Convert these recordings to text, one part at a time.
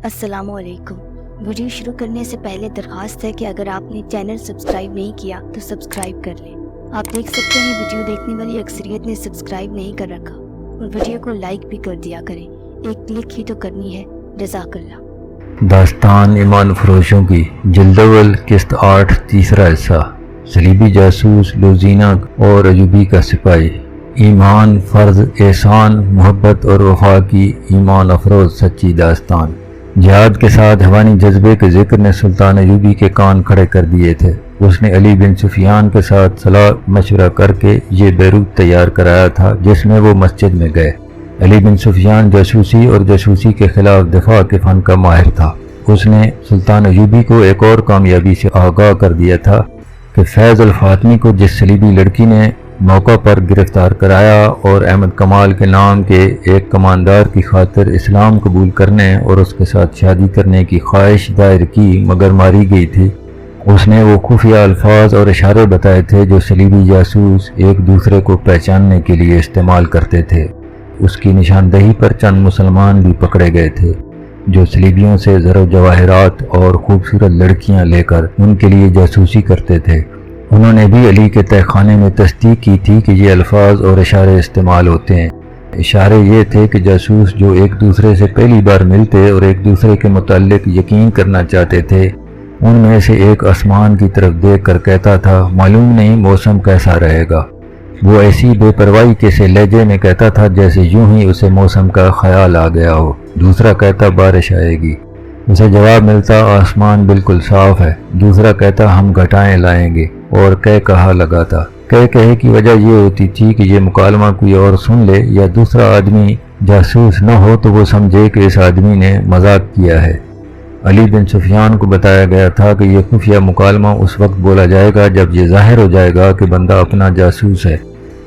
السلام علیکم۔ ویڈیو شروع کرنے سے پہلے درخواست ہے کہ اگر آپ نے چینل سبسکرائب نہیں کیا تو سبسکرائب کر لیں۔ آپ دیکھ سکتے ہیں ویڈیو دیکھنے والی اکثریت نے سبسکرائب نہیں کر رکھا، اور ویڈیو کو لائک بھی کر دیا کریں، ایک کلک ہی تو کرنی ہے۔ جزاک اللہ۔ داستان ایمان فروشوں کی جلد اول قسط 8 تیسرا حصہ۔ صلیبی جاسوس لوزینہ اور ایوبی کا سپاہی۔ ایمان، فرض، احسان، محبت اور وفا کی ایمان افروز سچی داستان۔ جہاد کے ساتھ حیوانی جذبے کے ذکر نے سلطان ایوبی کے کان کھڑے کر دیے تھے۔ اس نے علی بن سفیان کے ساتھ صلاح مشورہ کر کے یہ بیروت تیار کرایا تھا جس میں وہ مسجد میں گئے۔ علی بن سفیان جاسوسی اور جاسوسی کے خلاف دفاع کے فن کا ماہر تھا۔ اس نے سلطان ایوبی کو ایک اور کامیابی سے آگاہ کر دیا تھا کہ فیض الفاطمی کو جس صلیبی لڑکی نے موقع پر گرفتار کرایا اور احمد کمال کے نام کے ایک کماندار کی خاطر اسلام قبول کرنے اور اس کے ساتھ شادی کرنے کی خواہش ظاہر کی مگر ماری گئی تھی، اس نے وہ خفیہ الفاظ اور اشارے بتائے تھے جو صلیبی جاسوس ایک دوسرے کو پہچاننے کے لیے استعمال کرتے تھے۔ اس کی نشاندہی پر چند مسلمان بھی پکڑے گئے تھے جو صلیبیوں سے زر و جواہرات اور خوبصورت لڑکیاں لے کر ان کے لیے جاسوسی کرتے تھے۔ انہوں نے بھی علی کے تہہ خانے میں تصدیق کی تھی کہ یہ الفاظ اور اشارے استعمال ہوتے ہیں۔ اشارے یہ تھے کہ جاسوس جو ایک دوسرے سے پہلی بار ملتے اور ایک دوسرے کے متعلق یقین کرنا چاہتے تھے، ان میں سے ایک آسمان کی طرف دیکھ کر کہتا تھا معلوم نہیں موسم کیسا رہے گا۔ وہ ایسی بے پرواہی کے سے لہجے میں کہتا تھا جیسے یوں ہی اسے موسم کا خیال آ گیا ہو۔ دوسرا کہتا بارش آئے گی، اسے جواب ملتا آسمان بالکل صاف ہے۔ دوسرا کہتا ہم گھٹائیں لائیں گے، اور کہا لگاتا۔ کہے کی وجہ یہ ہوتی تھی کہ یہ مکالمہ کوئی اور سن لے یا دوسرا آدمی جاسوس نہ ہو تو وہ سمجھے کہ اس آدمی نے مذاق کیا ہے۔ علی بن سفیان کو بتایا گیا تھا کہ یہ خفیہ مکالمہ اس وقت بولا جائے گا جب یہ ظاہر ہو جائے گا کہ بندہ اپنا جاسوس ہے۔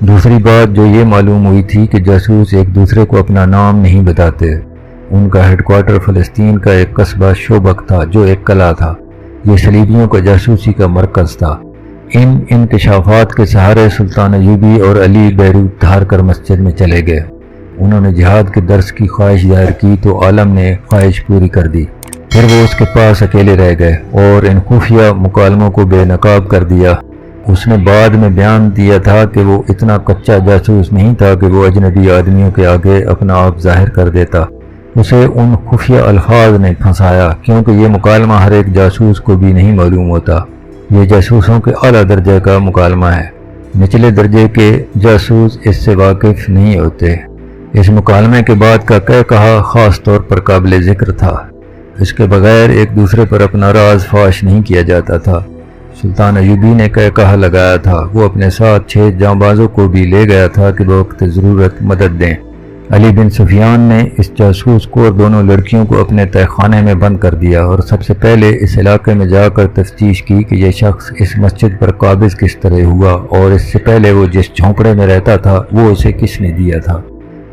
دوسری بات جو یہ معلوم ہوئی تھی کہ جاسوس ایک دوسرے کو اپنا نام نہیں بتاتے۔ ان کا ہیڈ کوارٹر فلسطین کا ایک قصبہ شوبک تھا جو ایک قلعہ تھا۔ یہ صلیبیوں کا جاسوسی کا مرکز تھا۔ ان انکشافات کے سہارے سلطان ایوبی اور علی بیروت دھار کر مسجد میں چلے گئے۔ انہوں نے جہاد کے درس کی خواہش ظاہر کی تو عالم نے خواہش پوری کر دی۔ پھر وہ اس کے پاس اکیلے رہ گئے اور ان خفیہ مکالموں کو بے نقاب کر دیا۔ اس نے بعد میں بیان دیا تھا کہ وہ اتنا کچا جاسوس نہیں تھا کہ وہ اجنبی آدمیوں کے آگے اپنا آپ ظاہر کر دیتا۔ اسے ان خفیہ الفاظ نے پھنسایا کیونکہ یہ مکالمہ ہر ایک جاسوس کو بھی نہیں معلوم ہوتا۔ یہ جاسوسوں کے اعلیٰ درجے کا مکالمہ ہے، نچلے درجے کے جاسوس اس سے واقف نہیں ہوتے۔ اس مکالمے کے بعد کا کہا خاص طور پر قابل ذکر تھا۔ اس کے بغیر ایک دوسرے پر اپنا راز فاش نہیں کیا جاتا تھا۔ سلطان ایوبی نے کہا لگایا تھا، وہ اپنے ساتھ 6 جانبازوں کو بھی لے گیا تھا کہ بوقت ضرورت مدد دیں۔ علی بن سفیان نے اس جاسوس کو اور دونوں لڑکیوں کو اپنے تہہ خانے میں بند کر دیا اور سب سے پہلے اس علاقے میں جا کر تفتیش کی کہ یہ شخص اس مسجد پر قابض کس طرح ہوا اور اس سے پہلے وہ جس جھونپڑے میں رہتا تھا وہ اسے کس نے دیا تھا۔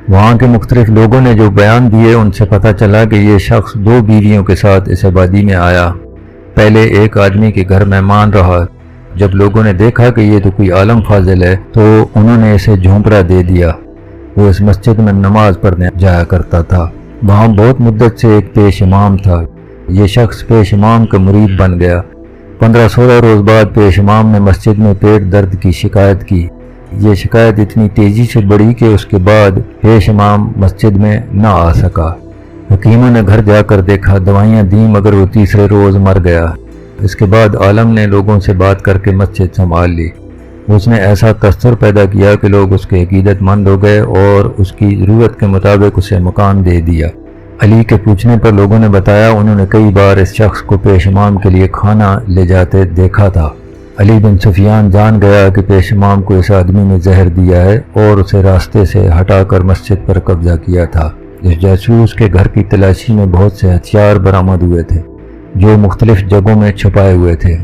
وہاں کے مختلف لوگوں نے جو بیان دیے ان سے پتہ چلا کہ یہ شخص 2 بیویوں کے ساتھ اس آبادی میں آیا۔ پہلے ایک آدمی کے گھر مہمان رہا۔ جب لوگوں نے دیکھا کہ یہ تو کوئی عالم فاضل ہے تو انہوں نے اسے جھونپڑا دے دیا۔ وہ اس مسجد میں نماز پڑھنے جایا کرتا تھا۔ وہاں بہت مدت سے ایک پیش امام تھا۔ یہ شخص پیش امام کا مرید بن گیا۔ 15-16 روز بعد پیش امام نے مسجد میں پیٹ درد کی شکایت کی۔ یہ شکایت اتنی تیزی سے بڑھی کہ اس کے بعد پیش امام مسجد میں نہ آ سکا۔ حکیموں نے گھر جا کر دیکھا، دوائیاں دیں مگر وہ تیسرے روز مر گیا۔ اس کے بعد عالم نے لوگوں سے بات کر کے مسجد سنبھال لی۔ اس نے ایسا تاثر پیدا کیا کہ لوگ اس کے عقیدت مند ہو گئے اور اس کی ضرورت کے مطابق اسے مکان دے دیا۔ علی کے پوچھنے پر لوگوں نے بتایا انہوں نے کئی بار اس شخص کو پیش امام کے لیے کھانا لے جاتے دیکھا تھا۔ علی بن سفیان جان گیا کہ پیش امام کو اس آدمی نے زہر دیا ہے اور اسے راستے سے ہٹا کر مسجد پر قبضہ کیا تھا۔ اس جاسوس کے گھر کی تلاشی میں بہت سے ہتھیار برآمد ہوئے تھے جو مختلف جگہوں میں چھپائے ہوئے تھے۔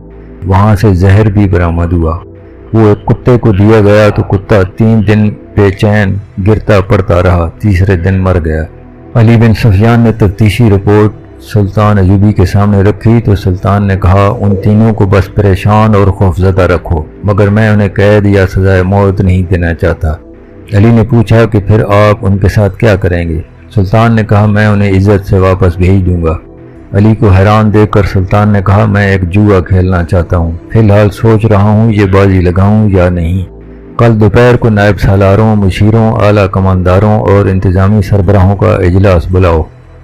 وہاں سے زہر بھی برآمد ہوا۔ وہ ایک کتے کو دیا گیا تو کتا 3 دن بے چین گرتا پڑتا رہا، تیسرے دن مر گیا۔ علی بن سفیان نے تفتیشی رپورٹ سلطان ایوبی کے سامنے رکھی تو سلطان نے کہا ان تینوں کو بس پریشان اور خوفزدہ رکھو مگر میں انہیں قید یا سزائے موت نہیں دینا چاہتا۔ علی نے پوچھا کہ پھر آپ ان کے ساتھ کیا کریں گے؟ سلطان نے کہا میں انہیں عزت سے واپس بھیج دوں گا۔ علی کو حیران دیکھ کر سلطان نے کہا میں ایک جوا کھیلنا چاہتا ہوں، فی الحال سوچ رہا ہوں یہ بازی لگاؤں یا نہیں۔ کل دوپہر کو نائب سالاروں، مشیروں، اعلیٰ کمانداروں اور انتظامی سربراہوں کا اجلاس بلاؤ۔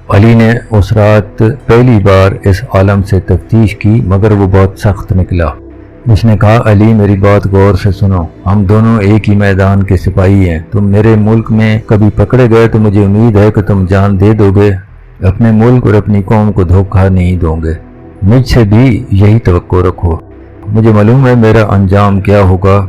علی نے اس رات پہلی بار اس عالم سے تفتیش کی مگر وہ بہت سخت نکلا۔ اس نے کہا علی میری بات غور سے سنو، ہم دونوں ایک ہی میدان کے سپاہی ہیں، تم میرے ملک میں کبھی پکڑے گئے تو مجھے امید ہے کہ تم جان دے دو گے، اپنے ملک اور اپنی قوم کو دھوکہ نہیں دو گے۔ مجھ سے بھی یہی توقع رکھو، مجھے معلوم ہے میرا انجام کیا ہوگا۔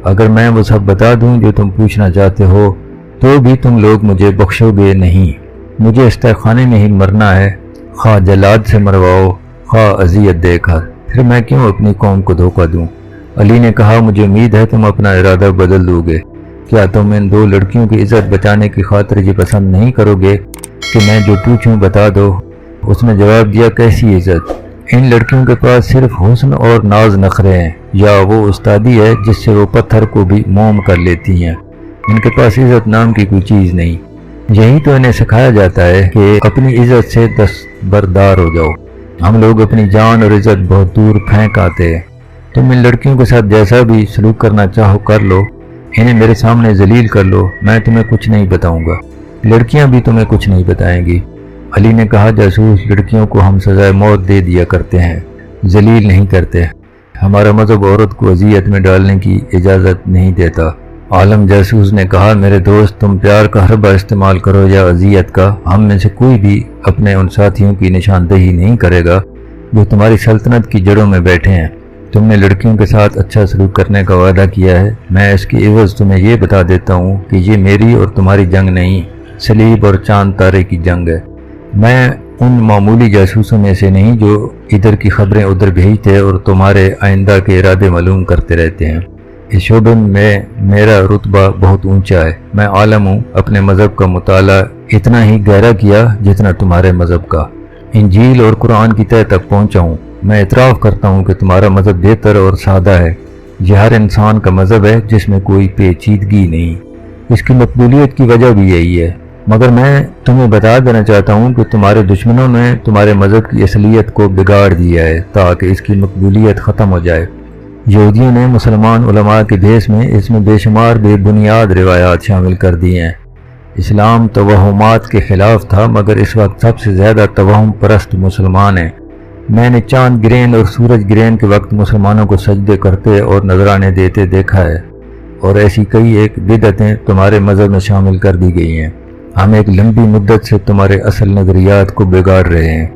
اگر میں وہ سب بتا دوں جو تم پوچھنا چاہتے ہو تو بھی تم لوگ مجھے بخشو گے نہیں۔ مجھے اس خانے میں ہی مرنا ہے، خواہ جلاد سے مرواؤ خواہ اذیت دے کر، پھر میں کیوں اپنی قوم کو دھوکہ دوں؟ علی نے کہا مجھے امید ہے تم اپنا ارادہ بدل دو گے۔ کیا تم ان دو لڑکیوں کی عزت بچانے کی خاطر یہ پسند نہیں کرو گے کہ میں جو پوچھوں بتا دو؟ اس نے جواب دیا کیسی عزت؟ ان لڑکیوں کے پاس صرف حسن اور ناز نخرے ہیں، یا وہ استادی ہے جس سے وہ پتھر کو بھی موم کر لیتی ہیں۔ ان کے پاس عزت نام کی کوئی چیز نہیں۔ یہی تو انہیں سکھایا جاتا ہے کہ اپنی عزت سے دستبردار ہو جاؤ۔ ہم لوگ اپنی جان اور عزت بہت دور پھینک آتے ہیں۔ تم ان لڑکیوں کے ساتھ جیسا بھی سلوک کرنا چاہو کر لو، انہیں میرے سامنے ذلیل کر لو، میں تمہیں کچھ نہیں بتاؤں گا، لڑکیاں بھی تمہیں کچھ نہیں بتائیں گی۔ علی نے کہا جاسوس لڑکیوں کو ہم سزائے موت دے دیا کرتے ہیں، ذلیل نہیں کرتے۔ ہمارا مذہب عورت کو اذیت میں ڈالنے کی اجازت نہیں دیتا۔ عالم جاسوس نے کہا میرے دوست تم پیار کا حربہ استعمال کرو یا اذیت کا، ہم میں سے کوئی بھی اپنے ان ساتھیوں کی نشاندہی نہیں کرے گا جو تمہاری سلطنت کی جڑوں میں بیٹھے ہیں۔ تم نے لڑکیوں کے ساتھ اچھا سلوک کرنے کا وعدہ کیا ہے، میں اس کی عوض تمہیں یہ بتا دیتا ہوں کہ یہ میری اور تمہاری جنگ نہیں، صلیب اور چاند تارے کی جنگ ہے۔ میں ان معمولی جاسوسوں میں سے نہیں جو ادھر کی خبریں ادھر بھیجتے اور تمہارے آئندہ کے ارادے معلوم کرتے رہتے ہیں۔ اس شعبے میں میرا رتبہ بہت اونچا ہے، میں عالم ہوں، اپنے مذہب کا مطالعہ اتنا ہی گہرا کیا جتنا تمہارے مذہب کا، انجیل اور قرآن کی تہہ تک پہنچا ہوں۔ میں اعتراف کرتا ہوں کہ تمہارا مذہب بہتر اور سادہ ہے، یہ ہر انسان کا مذہب ہے جس میں کوئی پیچیدگی نہیں، اس کی مقبولیت کی وجہ بھی یہی ہے۔ مگر میں تمہیں بتا دینا چاہتا ہوں کہ تمہارے دشمنوں نے تمہارے مذہب کی اصلیت کو بگاڑ دیا ہے تاکہ اس کی مقبولیت ختم ہو جائے۔ یہودیوں نے مسلمان علماء کے بھیس میں اس میں بے شمار بے بنیاد روایات شامل کر دی ہیں۔ اسلام توہمات کے خلاف تھا مگر اس وقت سب سے زیادہ توہم پرست مسلمان ہیں۔ میں نے چاند گرہن اور سورج گرہن کے وقت مسلمانوں کو سجدے کرتے اور نذرانے دیتے دیکھا ہے، اور ایسی کئی ایک بدعتیں تمہارے مذہب میں شامل کر دی گئی ہیں۔ ہم ایک لمبی مدت سے تمہارے اصل نظریات کو بگاڑ رہے ہیں،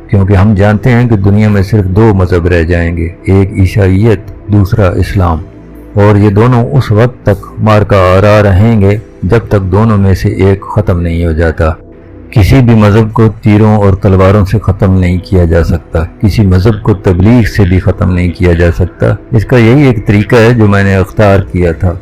کیونکہ ہم جانتے ہیں کہ دنیا میں صرف دو مذہب رہ جائیں گے، ایک عیسائیت، دوسرا اسلام، اور یہ دونوں اس وقت تک مارکا آرا رہیں گے جب تک دونوں میں سے ایک ختم نہیں ہو جاتا۔ کسی بھی مذہب کو تیروں اور تلواروں سے ختم نہیں کیا جا سکتا، کسی مذہب کو تبلیغ سے بھی ختم نہیں کیا جا سکتا۔ اس کا یہی ایک طریقہ ہے جو میں نے اختیار کیا تھا۔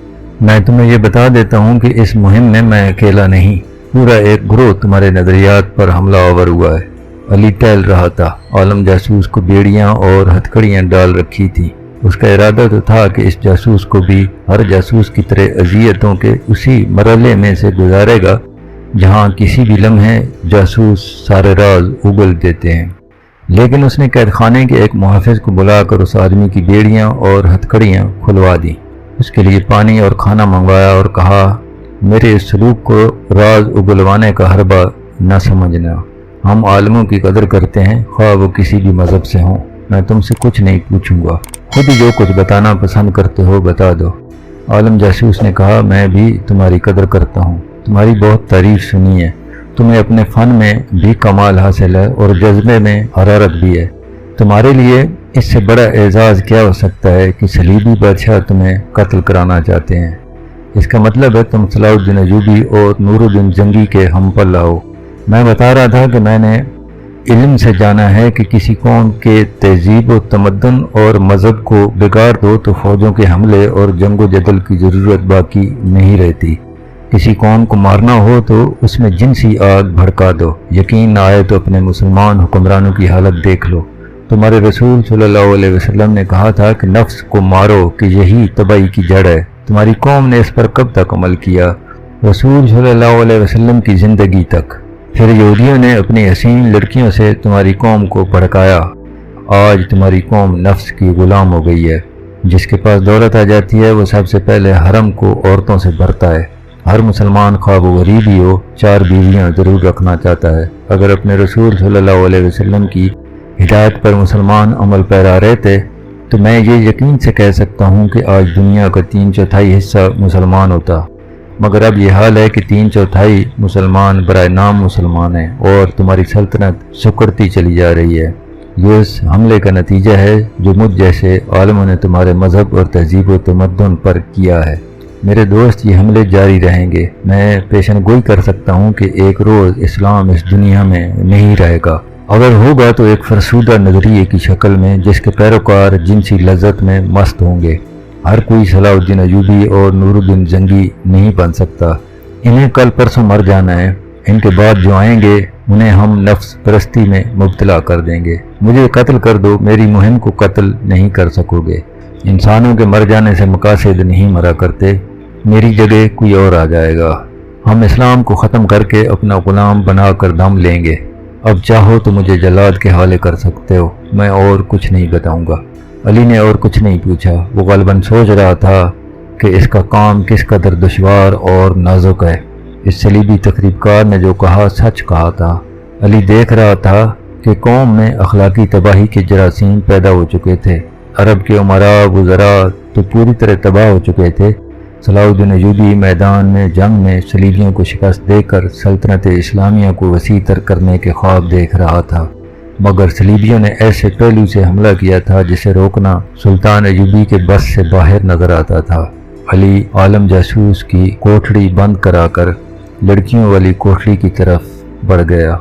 میں تمہیں یہ بتا دیتا ہوں کہ اس مہم میں میں اکیلا نہیں، پورا ایک گروہ تمہارے نظریات پر حملہ آور ہوا ہے۔ علی ٹہل رہا تھا، عالم جاسوس کو بیڑیاں اور ہتھکڑیاں ڈال رکھی تھی۔ اس کا ارادہ تو تھا کہ اس جاسوس کو بھی ہر جاسوس کی طرح اذیتوں کے اسی مرحلے میں سے گزارے گا جہاں کسی بھی لمحے جاسوس سارے راز اگل دیتے ہیں۔ لیکن اس نے قید خانے کے ایک محافظ کو بلا کر اس آدمی کی بیڑیاں اور ہتھکڑیاں کھلوا دیں، اس کے لیے پانی اور کھانا منگوایا اور کہا میرے اس سلوک کو راز اگلوانے کا حربہ نہ سمجھنا، ہم عالموں کی قدر کرتے ہیں خواہ وہ کسی بھی مذہب سے ہوں، میں تم سے کچھ نہیں پوچھوں گا، خود ہی جو کچھ بتانا پسند کرتے ہو بتا دو۔ عالم جاسوس نے کہا میں بھی تمہاری قدر کرتا ہوں، تمہاری بہت تعریف سنی ہے، تمہیں اپنے فن میں بھی کمال حاصل ہے اور جذبے میں حرارت بھی ہے، تمہارے لیے اس سے بڑا اعزاز کیا ہو سکتا ہے کہ صلیبی بادشاہ تمہیں قتل کرانا چاہتے ہیں؟ اس کا مطلب ہے تم صلاح الدین ایوبی اور نور الدین جنگی کے ہم پلہ ہو۔ میں بتا رہا تھا کہ میں نے علم سے جانا ہے کہ کسی قوم کے تہذیب و تمدن اور مذہب کو بگاڑ دو تو فوجوں کے حملے اور جنگ و جدل کی ضرورت باقی نہیں رہتی۔ کسی قوم کو مارنا ہو تو اس میں جنسی آگ بھڑکا دو، یقین نہ آئے تو اپنے مسلمان حکمرانوں کی حالت دیکھ لو۔ تمہارے رسول صلی اللہ علیہ وسلم نے کہا تھا کہ نفس کو مارو کہ یہی تباہی کی جڑ ہے، تمہاری قوم نے اس پر کب تک عمل کیا؟ رسول صلی اللہ علیہ وسلم کی زندگی تک۔ پھر یہودیوں نے اپنی حسین لڑکیوں سے تمہاری قوم کو بھڑکایا۔ آج تمہاری قوم نفس کی غلام ہو گئی ہے۔ جس کے پاس دولت آ جاتی ہے وہ سب سے پہلے حرم کو عورتوں سے بھرتا ہے۔ ہر مسلمان خواہ وہ غریب ہی ہو 4 بیویاں ضرور رکھنا چاہتا ہے۔ اگر اپنے رسول صلی اللہ علیہ وسلم کی ہدایت پر مسلمان عمل پیرا رہتے تو میں یہ یقین سے کہہ سکتا ہوں کہ آج دنیا کا 3/4 حصہ مسلمان ہوتا، مگر اب یہ حال ہے کہ 3/4 مسلمان برائے نام مسلمان ہیں اور تمہاری سلطنت سکڑتی چلی جا رہی ہے۔ یہ اس حملے کا نتیجہ ہے جو مجھ جیسے عالموں نے تمہارے مذہب اور تہذیب و تمدن پر کیا ہے۔ میرے دوست، یہ حملے جاری رہیں گے۔ میں پیشن گوئی کر سکتا ہوں کہ ایک روز اسلام اس دنیا میں نہیں رہے گا۔ اگر ہوگا تو ایک فرسودہ نظریے کی شکل میں جس کے پیروکار جنسی لذت میں مست ہوں گے۔ ہر کوئی صلاح الدین ایوبی اور نور الدین زنگی نہیں بن سکتا۔ انہیں کل پرسوں مر جانا ہے۔ ان کے بعد جو آئیں گے انہیں ہم نفس پرستی میں مبتلا کر دیں گے۔ مجھے قتل کر دو، میری مہم کو قتل نہیں کر سکو گے۔ انسانوں کے مر جانے سے مقاصد نہیں مرا کرتے، میری جگہ کوئی اور آ جائے گا۔ ہم اسلام کو ختم کر کے اپنا غلام بنا کر دم لیں گے۔ اب چاہو تو مجھے جلاد کے حوالے کر سکتے ہو، میں اور کچھ نہیں بتاؤں گا۔ علی نے اور کچھ نہیں پوچھا۔ وہ غالباً سوچ رہا تھا کہ اس کا کام کس قدر دشوار اور نازک ہے۔ اس صلیبی تقریب کار نے جو کہا سچ کہا تھا۔ علی دیکھ رہا تھا کہ قوم میں اخلاقی تباہی کے جراثیم پیدا ہو چکے تھے۔ عرب کے عمراء وزراء تو پوری طرح تباہ ہو چکے تھے۔ صلاح الدین ایوبی میدان میں جنگ میں صلیبیوں کو شکست دے کر سلطنت اسلامیہ کو وسیع تر کرنے کے خواب دیکھ رہا تھا، مگر صلیبیوں نے ایسے پہلو سے حملہ کیا تھا جسے روکنا سلطان ایوبی کے بس سے باہر نظر آتا تھا۔ علی عالم جاسوس کی کوٹھڑی بند کرا کر لڑکیوں والی کوٹھڑی کی طرف بڑھ گیا۔